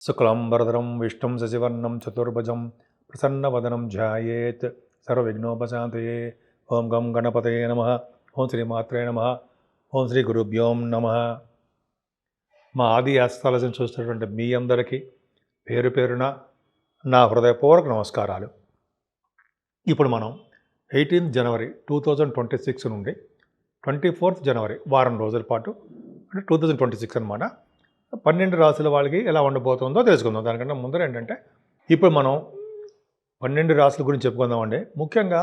శుక్లాంబరధరం విష్ణుం శశివర్ణం చతుర్భుజం ప్రసన్నవదనం ధ్యాయేత్ సర్వవిఘ్నోపశాంతయే. ఓం గం గణపతయే నమః. ఓం శ్రీమాత్రే నమః. ఓం శ్రీ గురుభ్యోం నమః. మా ఆది ఆస్థాలను చూస్తున్నటువంటి మీ అందరికీ పేరు పేరున నా హృదయపూర్వక నమస్కారాలు. ఇప్పుడు మనం 18 జనవరి 2026 నుండి 24 జనవరి వారం రోజుల పాటు అంటే 2026 అనమాట 12 రాశుల వాళ్ళకి ఎలా ఉండబోతుందో తెలుసుకుందాం. దానికంటే ముందర ఏంటంటే ఇప్పుడు మనం 12 రాశుల గురించి చెప్పుకుందామండి. ముఖ్యంగా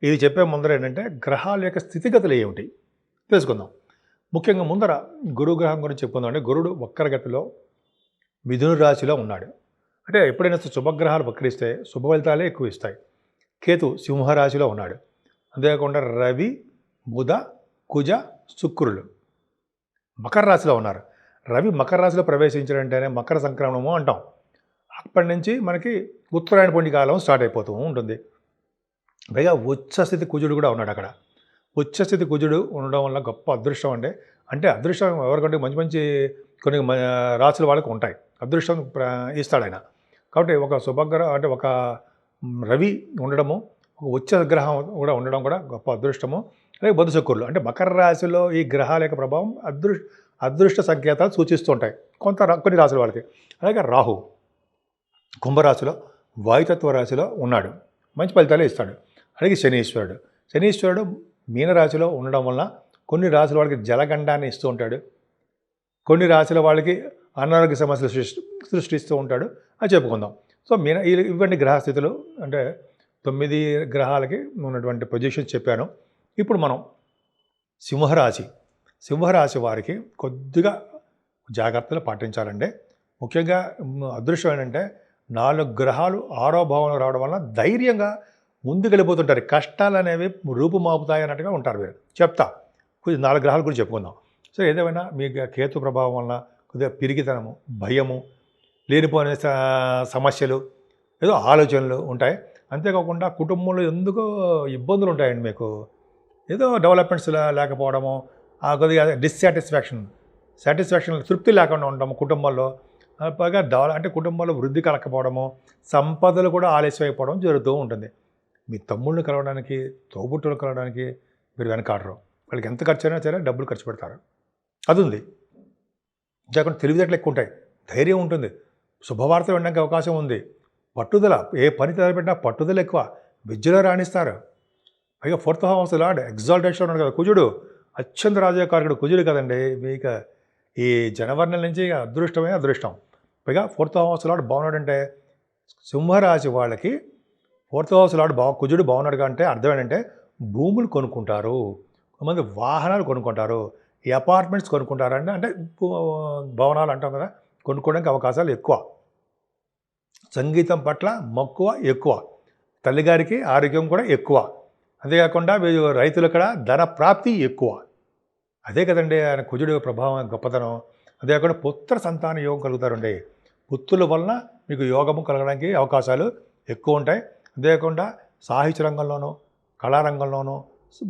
ఇది చెప్పే ముందర ఏంటంటే గ్రహాల యొక్క స్థితిగతులు ఏమిటి తెలుసుకుందాం. ముఖ్యంగా ముందర గురుగ్రహం గురించి చెప్పుకుందామండి. గురుడు వక్రగతిలో మిథున రాశిలో ఉన్నాడు. అంటే ఎప్పుడైనా శుభగ్రహాలు వక్రిస్తే శుభ ఫలితాలే ఎక్కువ ఇస్తాయి. కేతు సింహరాశిలో ఉన్నాడు. అంతేకాకుండా రవి, బుధ, కుజ, శుక్రులు మకర రాశిలో ఉన్నారు. రవి మకర రాశిలో ప్రవేశించాడంటేనే మకర సంక్రమణము అంటాం. అప్పటి నుంచి మనకి ఉత్తరాయణ పుణ్య కాలం స్టార్ట్ అయిపోతూ ఉంటుంది. పైగా ఉచ్చస్థితి కుజుడు కూడా ఉన్నాడు అక్కడ. ఉచ్చస్థితి కుజుడు ఉండడం వల్ల గొప్ప అదృష్టం అండి. అంటే అదృష్టం ఎవరికంటే మంచి మంచి కొన్ని రాశుల వాళ్ళకి ఉంటాయి. అదృష్టం ఇస్తాడు ఆయన. కాబట్టి ఒక శుభగ్రహం అంటే ఒక రవి ఉండడము, ఒక ఉచ్చ గ్రహం కూడా ఉండడం కూడా గొప్ప అదృష్టము. అలాగే బుధ శుక్రులు అంటే మకర రాశిలో ఈ గ్రహాల యొక్క ప్రభావం అదృష్ట సంకేతాలు సూచిస్తూ ఉంటాయి కొన్ని రాశుల వాళ్ళకి. అలాగే రాహు కుంభరాశిలో వాయుతత్వ రాశిలో ఉన్నాడు, మంచి ఫలితాలే ఇస్తాడు. అలాగే శనీశ్వరుడు మీనరాశిలో ఉండడం వలన కొన్ని రాశుల వాళ్ళకి జలగండాన్ని ఇస్తూ ఉంటాడు, కొన్ని రాశుల వాళ్ళకి అనారోగ్య సమస్యలు సృష్టిస్తూ ఉంటాడు అని చెప్పుకుందాం. సో ఇవన్నీ గ్రహస్థితులు అంటే 9 గ్రహాలకి ఉన్నటువంటి పొజిషన్స్ చెప్పాను. ఇప్పుడు మనం సింహరాశి వారికి కొద్దిగా జాగ్రత్తలు పాటించాలండి. ముఖ్యంగా అదృష్టం ఏంటంటే 4 గ్రహాలు 6వ భావంలో రావడం వల్ల ధైర్యంగా ముందుకెళ్ళిపోతుంటారు. కష్టాలు అనేవి రూపుమాపుతాయి అన్నట్టుగా ఉంటారు మీరు. చెప్తా కొద్దిగా 4 గ్రహాల గురించి చెప్పుకుందాం. సో ఏదేమైనా మీ కేతు ప్రభావం వలన కొద్దిగా పిరిగితనము, భయము, లేనిపోయిన సమస్యలు, ఏదో ఆలోచనలు ఉంటాయి. అంతేకాకుండా కుటుంబంలో ఎందుకో ఇబ్బందులు ఉంటాయండి. మీకు ఏదో డెవలప్మెంట్స్ లేకపోవడము, కొద్దిగా సాటిస్ఫాక్షన్ తృప్తి లేకుండా ఉండడము కుటుంబంలో. పైగా అంటే కుటుంబంలో వృద్ధి కలగకపోవడము, సంపదలు కూడా ఆలస్యం అయిపోవడం జరుగుతూ ఉంటుంది. మీ తమ్ముళ్ళు కలవడానికి, తోబుట్టులు కలవడానికి మీరు వెనకాడరు. వాళ్ళకి ఎంత ఖర్చు అయినా సరే డబ్బులు ఖర్చు పెడతారు. అది ఉంది. అంతేకాకుండా తెలివితేటలు ఎక్కువ ఉంటాయి, ధైర్యం ఉంటుంది, శుభవార్తలు వినడానికి అవకాశం ఉంది, పట్టుదల, ఏ పని తలపెట్టినా పట్టుదల ఎక్కువ, విద్యలో రాణిస్తారు. పైగా 4th హౌస్ లార్డ్ ఎగ్జాల్టేషన్ ఉన్నాడు కదా కుజుడు, అత్యంత రాజకారకుడు కుజుడు కదండి. మీకు ఈ జనవరి నెల నుంచి అదృష్టమే అదృష్టం. పైగా 4th హౌస్ లార్డ్ బాగున్నాడంటే సింహరాశి వాళ్ళకి 4th హౌస్ లార్డ్ కుజుడు బాగున్నాడు అంటే అర్థం ఏంటంటే భూములు కొనుక్కుంటారు, కొంతమంది వాహనాలు కొనుక్కుంటారు, ఈ అపార్ట్మెంట్స్ కొనుక్కుంటారు. అంటే భవనాలు అంటాం కదా, కొనుక్కోవడానికి అవకాశాలు ఎక్కువ. సంగీతం పట్ల మక్కువ ఎక్కువ, తల్లిగారికి ఆరోగ్యం కూడా ఎక్కువ. అంతేకాకుండా రైతులు కూడా ధన ప్రాప్తి ఎక్కువ. అదే కదండి ఆయన కుజుడు ప్రభావం, గొప్పతనం. అంతేకాకుండా పుత్ర సంతాన యోగం కలుగుతారండి. పుత్రుల వలన మీకు యోగము కలగడానికి అవకాశాలు ఎక్కువ ఉంటాయి. అంతేకాకుండా సాహిత్య రంగంలోనూ కళారంగంలోనూ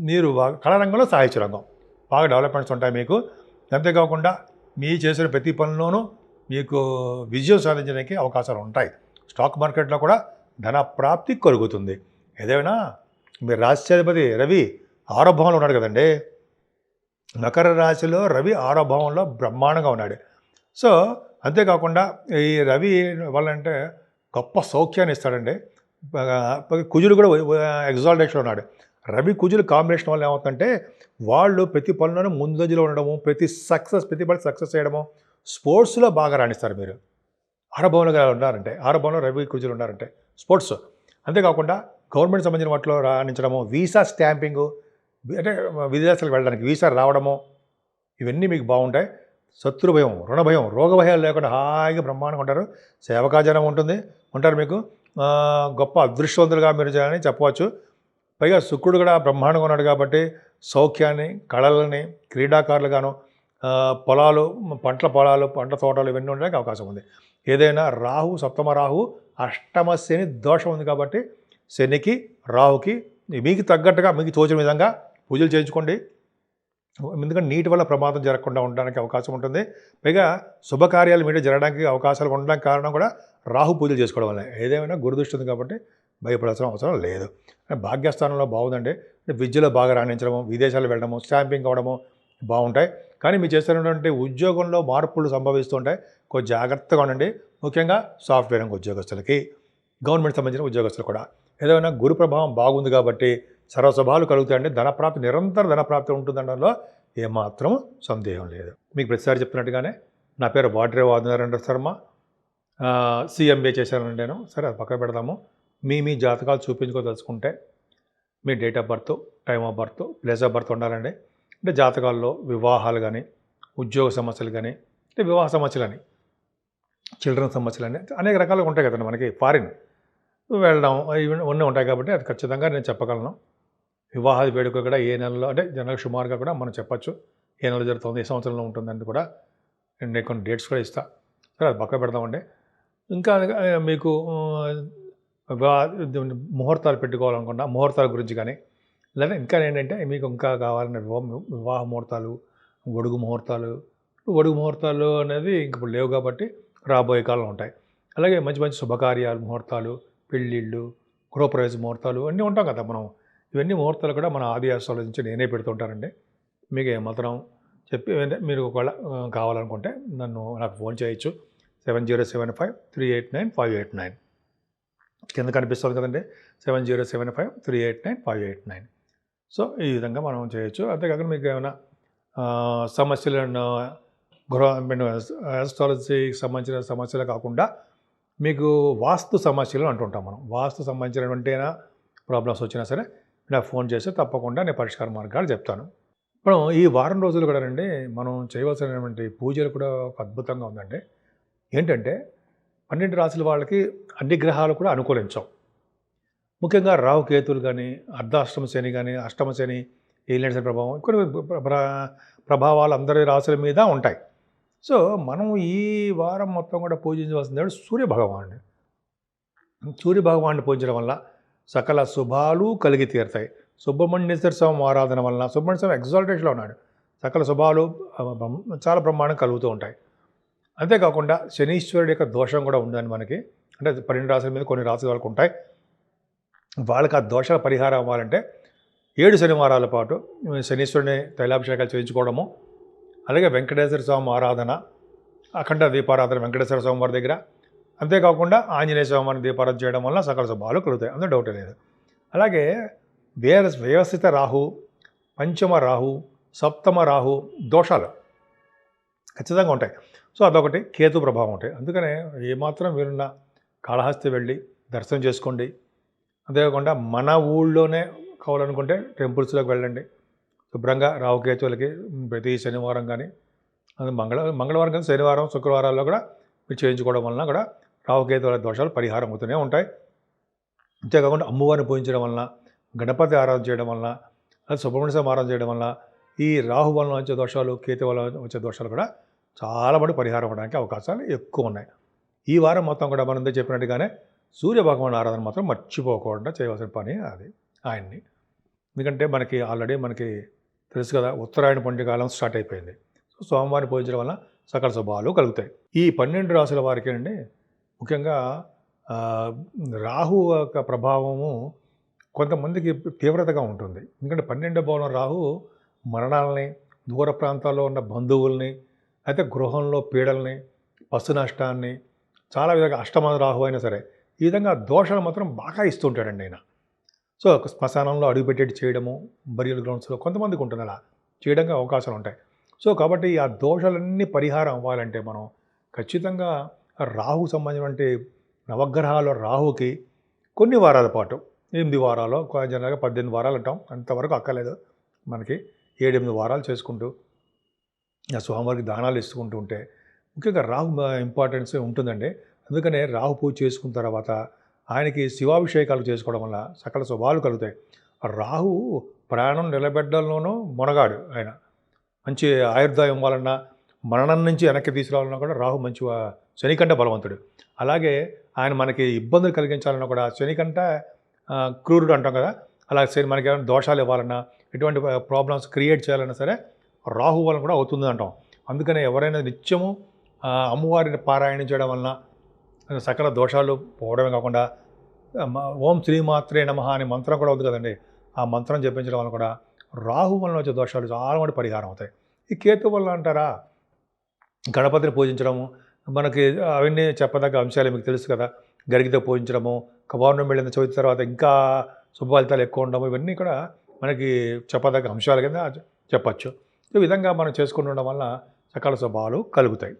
మీరు కళారంగంలో సాహిత్య రంగం బాగా డెవలప్మెంట్స్ ఉంటాయి మీకు. అంతేకాకుండా మీ చేసిన ప్రతి పనిలోనూ మీకు విజయం సాధించడానికి అవకాశాలు ఉంటాయి. స్టాక్ మార్కెట్లో కూడా ధన ప్రాప్తి కలుగుతుంది. ఏదైనా మీరు రాశ్యాధిపతి రవి 6వ భావంలో ఉన్నాడు కదండి. మకర రాశిలో రవి 6వ భావంలో బ్రహ్మాండంగా ఉన్నాడు. సో అంతేకాకుండా ఈ రవి వల్లంటే గొప్ప సౌఖ్యాన్ని ఇస్తాడండి. కుజుడు కూడా ఎగ్జాల్టేషన్ ఉన్నాడు. రవి కుజులు కాంబినేషన్ వల్ల ఏమవుతుందంటే వాళ్ళు ప్రతి పనులను ముందంజలో ఉండడము, ప్రతి పని సక్సెస్ చేయడము, స్పోర్ట్స్లో బాగా రాణిస్తారు. మీరు 6వ భావంలో ఉన్నారంటే, 6వ భావంలో రవి కుజులు ఉన్నారంటే స్పోర్ట్స్. అంతేకాకుండా గవర్నమెంట్ సంబంధించిన వాటిలో రాణించడము, వీసా స్టాంపింగు, అంటే విదేశాలకు వెళ్ళడానికి వీసా రావడము, ఇవన్నీ మీకు బాగుంటాయి. శత్రు భయం, రుణ భయం, రోగ భయాలు లేకుండా హాయిగా బ్రహ్మాండంగా ఉంటారు. సేవకాజనం ఉంటారు మీకు. గొప్ప అదృష్టవంతులుగా మీరు చేయాలని చెప్పవచ్చు. పైగా శుక్రుడు కూడా బ్రహ్మాండంగా ఉన్నాడు కాబట్టి సౌఖ్యాన్ని, కళలని, క్రీడాకారులుగాను, పొలాలు, పంట తోటలు ఇవన్నీ ఉండడానికి అవకాశం ఉంది. ఏదైనా రాహు, సప్తమ రాహు, అష్టమ శని దోషం ఉంది కాబట్టి శనికి, రాహుకి మీకు తగ్గట్టుగా మీకు తోచిన విధంగా పూజలు చేయించుకోండి. ఎందుకంటే నీటి వల్ల ప్రమాదం జరగకుండా ఉండడానికి అవకాశం ఉంటుంది. పైగా శుభకార్యాలు మీద జరగడానికి అవకాశాలు ఉండడానికి కారణం కూడా రాహు పూజలు చేసుకోవడం వల్లే. ఏదేమైనా గురుదృష్టి ఉంది కాబట్టి భయపడాల్సిన అవసరం లేదు. భాగ్యస్థానంలో బాగుందండి. విద్యలో బాగా రాణించడము, విదేశాలు వెళ్ళడము, స్టాంపింగ్ అవ్వడము బాగుంటాయి. కానీ మీరు చేస్తున్నటువంటి ఉద్యోగంలో మార్పులు సంభవిస్తుంటాయి. కొంచెం జాగ్రత్తగా ఉండండి. ముఖ్యంగా సాఫ్ట్వేర్ రంగ ఉద్యోగస్తులకి, గవర్నమెంట్ సంబంధించిన ఉద్యోగస్తులు కూడా. ఏదైనా గురు ప్రభావం బాగుంది కాబట్టి సర్వస్వభావాలు కలుగుతాయండి. ధనప్రాప్తి, నిరంతర ధనప్రాప్తి ఉంటుందనడంలో ఏమాత్రం సందేహం లేదు. మీకు ప్రతిసారి చెప్తున్నట్టుగానే నా పేరు వాడ్రే వాదినారాయణ శర్మ. CMA చేశానండి నేను. సరే అది పక్కన పెడదాము. మీ జాతకాలు చూపించుకోదలుచుకుంటే మీ date of birth, time of birth, place of birth ఉండాలండి. అంటే జాతకాల్లో వివాహాలు కానీ, ఉద్యోగ సమస్యలు కానీ, అంటే వివాహ సమస్యలని, చిల్డ్రన్ సమస్యలని అనేక రకాలుగా ఉంటాయి కదండి. మనకి ఫారిన్ వెళ్ళడం ఇవన్నీ ఉంటాయి కాబట్టి అది ఖచ్చితంగా నేను చెప్పగలను. వివాహ వేడుక కూడా ఏ నెలలో, అంటే జనరల్ సుమారుగా కూడా మనం చెప్పచ్చు ఏ నెలలో జరుగుతుంది, ఏ సంవత్సరంలో ఉంటుందని కూడా నేను కొన్ని డేట్స్ కూడా ఇస్తాను. సరే అది పక్క పెడదామండి. ఇంకా మీకు ముహూర్తాలు పెట్టుకోవాలనుకున్నా ముహూర్తాల గురించి కానీ, లేదా ఇంకా ఏంటంటే మీకు ఇంకా కావాలన్న వివాహ ముహూర్తాలు, ఒడుగు ముహూర్తాలు అనేది ఇంక ఇప్పుడు లేవు కాబట్టి రాబోయే కాలం ఉంటాయి. అలాగే మంచి మంచి శుభకార్యాలు ముహూర్తాలు, పెళ్ళిళ్ళు, గృహప్రవేశ ముహూర్తాలు అన్నీ ఉంటాం కదా మనం. ఇవన్నీ ముహూర్తాలు కూడా మన ఆది ఆస్ట్రాలజీ నుంచి నేనే పెడుతుంటానండి. మీకు ఏమాత్రం చెప్పి మీరు ఒకవేళ కావాలనుకుంటే నాకు ఫోన్ చేయొచ్చు. 7075389589 కింద కనిపిస్తుంది కదండి. 7075389589. సో ఈ విధంగా మనం చేయొచ్చు. అంతేకాకుండా మీకు ఏమైనా సమస్యలను ఆస్ట్రాలజీకి సంబంధించిన సమస్యలు కాకుండా మీకు వాస్తు సమస్యలు అంటుంటాం మనం. వాస్తు సంబంధించినటువంటి ప్రాబ్లమ్స్ వచ్చినా సరే నాకు ఫోన్ చేస్తే తప్పకుండా నేను పరిష్కార మార్గాలు చెప్తాను. మనం ఈ వారం రోజులు కూడా రండి, మనం చేయవలసినటువంటి పూజలు కూడా ఒక అద్భుతంగా ఉందండి. ఏంటంటే 12 రాశుల వాళ్ళకి అన్ని గ్రహాలు కూడా అనుకూలించవు. ముఖ్యంగా రాహుకేతులు కానీ, అర్ధాష్టమ శని కానీ, అష్టమ శని, ఏలినాటి శని ప్రభావం, కొన్ని ప్రభావాలు అందరి రాశుల మీద ఉంటాయి. సో మనం ఈ వారం మొత్తం కూడా పూజించవలసింది సూర్యభగవానుడు. సూర్యభగవాన్ని పూజించడం వల్ల సకల శుభాలు కలిగి తీరుతాయి. సుబ్రహ్మణ్యేశ్వర స్వామి ఆరాధన వలన, సుబ్రహ్మణ్య స్వామి ఎగ్జాల్టేషన్లో ఉన్నాడు, సకల శుభాలు చాలా బ్రహ్మాండం కలుగుతూ ఉంటాయి. అంతేకాకుండా శనీశ్వరుడి యొక్క దోషం కూడా ఉందని మనకి, అంటే 12 రాశుల మీద కొన్ని రాశుల వాళ్ళకు ఉంటాయి. వాళ్ళకి ఆ దోషాల పరిహారం అవ్వాలంటే 7 శనివారాల పాటు శనీశ్వరుని తైలాభిషేకాలు చేయించుకోవడము, అలాగే వెంకటేశ్వర స్వామి ఆరాధన, అఖండ దీపారాధన వెంకటేశ్వర స్వామి వారి దగ్గర, అంతేకాకుండా ఆంజనేయ స్వామి వారిని దీపారాధన చేయడం వల్ల సకల శుభాలు కలుగుతాయి, అందులో డౌట్ లేదు. అలాగే వ్యవస్థిత రాహు, పంచమ రాహు, సప్తమ రాహు దోషాలు ఖచ్చితంగా ఉంటాయి. సో అదొకటి కేతు ప్రభావం ఉంటాయి. అందుకనే ఏమాత్రం వీరున్న కాళహస్తి వెళ్ళి దర్శనం చేసుకోండి. అంతేకాకుండా మన ఊళ్ళోనే కావాలనుకుంటే టెంపుల్స్లోకి వెళ్ళండి. శుభ్రంగా రాహుకేతువులకి ప్రతి శనివారం కానీ, అది మంగళవారం కానీ, శనివారం, శుక్రవారాల్లో కూడా మీరు చేయించుకోవడం వలన కూడా రాహుకేతువుల దోషాలు పరిహారం అవుతూనే ఉంటాయి. అంతేకాకుండా అమ్మవారిని పూజించడం వలన, గణపతి ఆరాధన చేయడం వలన, అది సుబ్రహ్మణ్య స్వామి ఆరాధన చేయడం వలన ఈ రాహు వలన వచ్చే దోషాలు, కేతు వలన వచ్చే దోషాలు కూడా చాలా మటుకు పరిహారం అవ్వడానికి అవకాశాలు ఎక్కువ ఉన్నాయి. ఈ వారం మొత్తం కూడా మనం చెప్పినట్టుగానే సూర్య భగవాన్ ఆరాధన మాత్రం మర్చిపోకుండా చేయవలసిన పని అది ఆయన్ని. ఎందుకంటే మనకి ఆల్రెడీ మనకి తెలుసు కదా, ఉత్తరాయణ పుణ్యకాలం స్టార్ట్ అయిపోయింది. సో సోమవారిని పూజించడం వల్ల సకల శుభాలు కలుగుతాయి. ఈ 12 రాశుల వారికి అండి ముఖ్యంగా రాహు యొక్క ప్రభావము కొంతమందికి తీవ్రతగా ఉంటుంది. ఎందుకంటే 12వ భావం రాహు మరణాలని, దూర ప్రాంతాల్లో ఉన్న బంధువుల్ని, అయితే గృహంలో పీడల్ని, పశు నష్టాన్ని, చాలా విధంగా అష్టమ రాహు అయినా సరే ఈ విధంగా దోషాలు మాత్రం బాగా ఇస్తుంటాడండి ఆయన. సో శ్మశానంలో అడుగుపెట్టేటి చేయడము, బరియల్ గ్రౌండ్స్లో కొంతమందికి ఉంటుంది, అలా చేయడానికి అవకాశాలు ఉంటాయి. సో కాబట్టి ఆ దోషాలన్నీ పరిహారం అవ్వాలంటే మనం ఖచ్చితంగా రాహు సంబంధించినటువంటి నవగ్రహాల రాహుకి కొన్ని వారాల పాటు, 8 వారాలు, జనరల్గా 18 వారాలు అంటాం, అంతవరకు అక్కర్లేదు మనకి, 7-8 వారాలు చేసుకుంటూ ఆ స్వామివారికి దానాలు ఇస్తుకుంటూ ఉంటే ముఖ్యంగా రాహు ఇంపార్టెన్స్ ఉంటుందండి. అందుకనే రాహు పూజ చేసుకున్న తర్వాత ఆయనకి శివాభిషేకాలు చేసుకోవడం వల్ల సకల శుభాలు కలుగుతాయి. రాహు ప్రాణం నిలబెట్టడంలోనూ మునగాడు ఆయన. మంచి ఆయుర్దాయం ఇవ్వాలన్నా, మరణం నుంచి వెనక్కి తీసుకురావాలన్నా కూడా రాహు మంచి శనికంట బలవంతుడు. అలాగే ఆయన మనకి ఇబ్బందులు కలిగించాలన్నా కూడా శనికంట క్రూరుడు అంటాం కదా, అలా మనకి ఏమైనా దోషాలు ఇవ్వాలన్నా, ఎటువంటి ప్రాబ్లమ్స్ క్రియేట్ చేయాలన్నా సరే రాహు వలన కూడా అవుతుంది అంటాం. అందుకనే ఎవరైనా నిత్యము అమ్మవారిని పారాయణం చేయడం వలన సకల దోషాలు పోవడమే కాకుండా ఓం శ్రీమాత్రే నమః అనే మంత్రం కూడా ఉంది కదండి. ఆ మంత్రం జపించడం వల్ల కూడా రాహు వలన వచ్చే దోషాలు చాలా మటుకు పరిహారం అవుతాయి. ఈ కేతు వల్ల అంటారా, గణపతిని పూజించడము మనకి అవన్నీ చెప్పదగ్గ అంశాలే, మీకు తెలుసు కదా. గరిగితో పూజించడము, పౌర్ణమి వెళ్ళిన చవితి తర్వాత ఇంకా శుభ ఫలితాలు ఎక్కువ ఉండడం, ఇవన్నీ కూడా మనకి చెప్పదగ్గ అంశాల కింద చెప్పచ్చు. ఈ విధంగా మనం చేసుకుంటుండడం వల్ల సకల శుభాలు కలుగుతాయి.